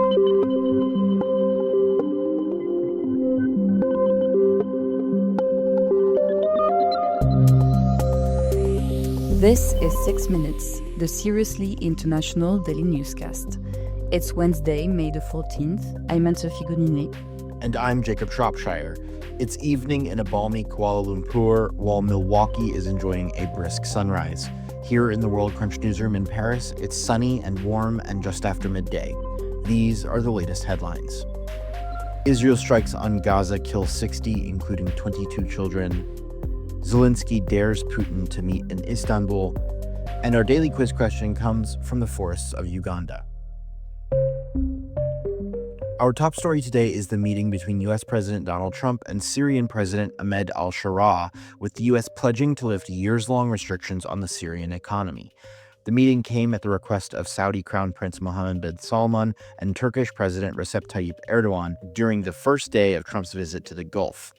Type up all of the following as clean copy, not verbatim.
This is 6 Minutes, the seriously international daily newscast. It's Wednesday, May the 14th. I'm Anne-Sophie Goninet. And I'm Jacob Shropshire. It's evening in a balmy Kuala Lumpur, while Milwaukee is enjoying a brisk sunrise. Here in the World Crunch newsroom in Paris, it's sunny and warm and just after midday. These are the latest headlines. Israel strikes on Gaza, kills 60, including 22 children. Zelensky dares Putin to meet in Istanbul. And our daily quiz question comes from the forests of Uganda. Our top story today is the meeting between U.S. President Donald Trump and Syrian President Ahmed al-Sharaa, with the U.S. pledging to lift years-long restrictions on the Syrian economy. The meeting came at the request of Saudi Crown Prince Mohammed bin Salman and Turkish President Recep Tayyip Erdogan during the first day of Trump's visit to the Gulf.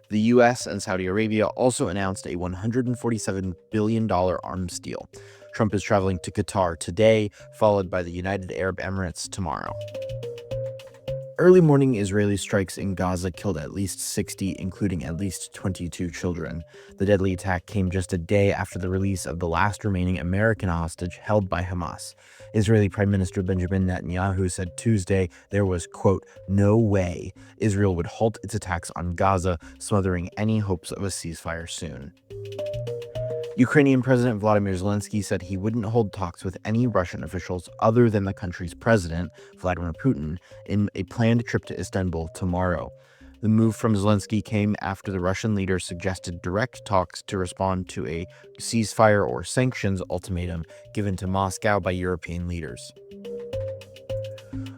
The U.S. and Saudi Arabia also announced a $147 billion arms deal. Trump is traveling to Qatar today, followed by the United Arab Emirates tomorrow. Early morning Israeli strikes in Gaza killed at least 60, including at least 22 children. The deadly attack came just a day after the release of the last remaining American hostage held by Hamas. Israeli Prime Minister Benjamin Netanyahu said Tuesday there was, quote, no way Israel would halt its attacks on Gaza, smothering any hopes of a ceasefire soon. Ukrainian President Volodymyr Zelensky said he wouldn't hold talks with any Russian officials other than the country's president, Vladimir Putin, in a planned trip to Istanbul tomorrow. The move from Zelensky came after the Russian leader suggested direct talks to respond to a ceasefire or sanctions ultimatum given to Moscow by European leaders.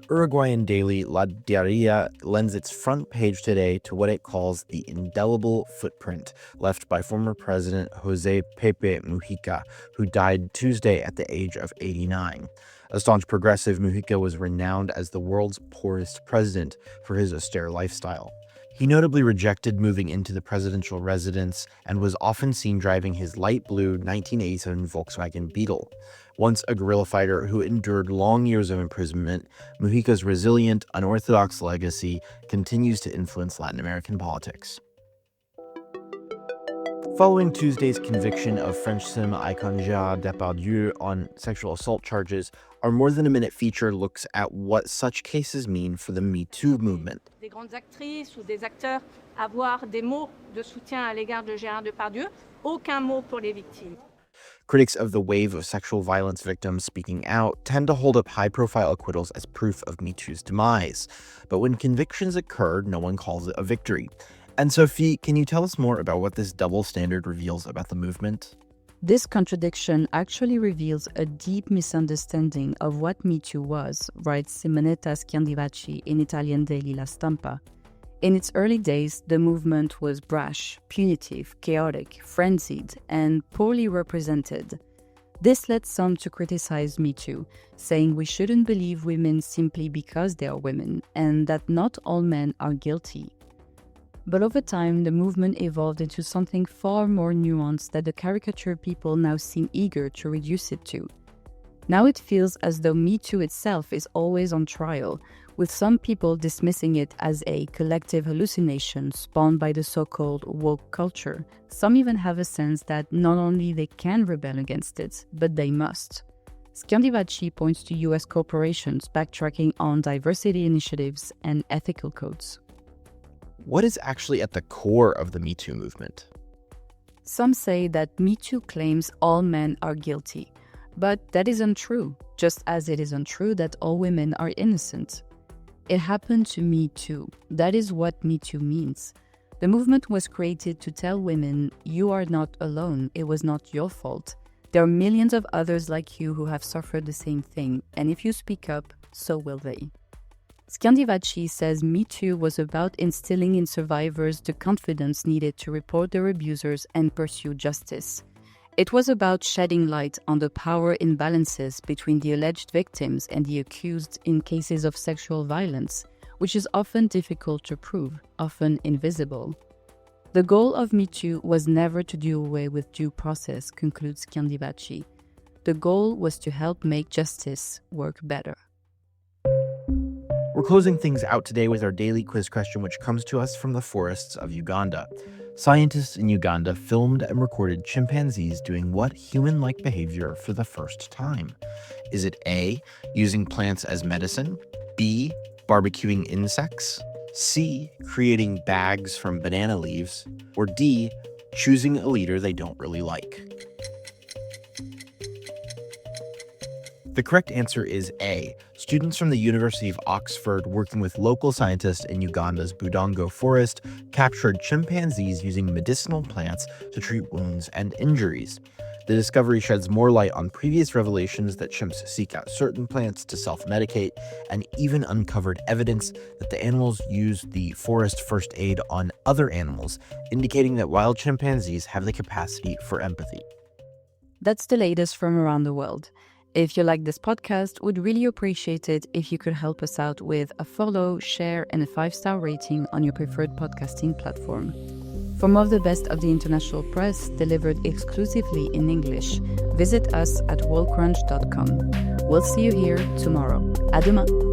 Uruguayan daily La Diaria lends its front page today to what it calls the indelible footprint left by former President José Pepe Mujica, who died Tuesday at the age of 89. A staunch progressive, Mujica was renowned as the world's poorest president for his austere lifestyle. He notably rejected moving into the presidential residence and was often seen driving his light blue 1987 Volkswagen Beetle. Once a guerrilla fighter who endured long years of imprisonment, Mujica's resilient, unorthodox legacy continues to influence Latin American politics. Following Tuesday's conviction of French cinema icon Gérard Depardieu on sexual assault charges, our More Than a Minute feature looks at what such cases mean for the Me Too movement. Des grandes actrices ou des acteurs avoir des mots de soutien à l'égard de Gérard Depardieu, aucun mot pour les victimes. Critics of the wave of sexual violence victims speaking out tend to hold up high-profile acquittals as proof of Me Too's demise. But when convictions occur, no one calls it a victory. Anne-Sophie, can you tell us more about what this double standard reveals about the movement? This contradiction actually reveals a deep misunderstanding of what Me Too was, writes Simonetta Schiandivacci in Italian daily La Stampa. In its early days, the movement was brash, punitive, chaotic, frenzied, and poorly represented. This led some to criticize Me Too, saying we shouldn't believe women simply because they are women, and that not all men are guilty. But over time, the movement evolved into something far more nuanced that the caricature people now seem eager to reduce it to. Now it feels as though Me Too itself is always on trial, with some people dismissing it as a collective hallucination spawned by the so-called woke culture. Some even have a sense that not only they can rebel against it, but they must. Schiandivacci points to US corporations backtracking on diversity initiatives and ethical codes. What is actually at the core of the Me Too movement? Some say that Me Too claims all men are guilty, but that is untrue, just as it is untrue that all women are innocent. It happened to me too. That is what Me Too means. The movement was created to tell women, you are not alone, it was not your fault. There are millions of others like you who have suffered the same thing, and if you speak up, so will they. Schiandivacci says Me Too was about instilling in survivors the confidence needed to report their abusers and pursue justice. It was about shedding light on the power imbalances between the alleged victims and the accused in cases of sexual violence, which is often difficult to prove, often invisible. The goal of Me Too was never to do away with due process, concludes Schiandivacci. The goal was to help make justice work better. We're closing things out today with our daily quiz question, which comes to us from the forests of Uganda. Scientists in Uganda filmed and recorded chimpanzees doing what human-like behavior for the first time? Is it A, using plants as medicine, B, barbecuing insects, C, creating bags from banana leaves, or D, choosing a leader they don't really like? The correct answer is A. Students from the University of Oxford, working with local scientists in Uganda's Budongo forest, captured chimpanzees using medicinal plants to treat wounds and injuries. The discovery sheds more light on previous revelations that chimps seek out certain plants to self-medicate, and even uncovered evidence that the animals use the forest first aid on other animals, indicating that wild chimpanzees have the capacity for empathy. That's the latest from around the world. If you like this podcast, we'd really appreciate it if you could help us out with a follow, share, and a 5-star rating on your preferred podcasting platform. For more of the best of the international press delivered exclusively in English, visit us at worldcrunch.com. We'll see you here tomorrow. À demain!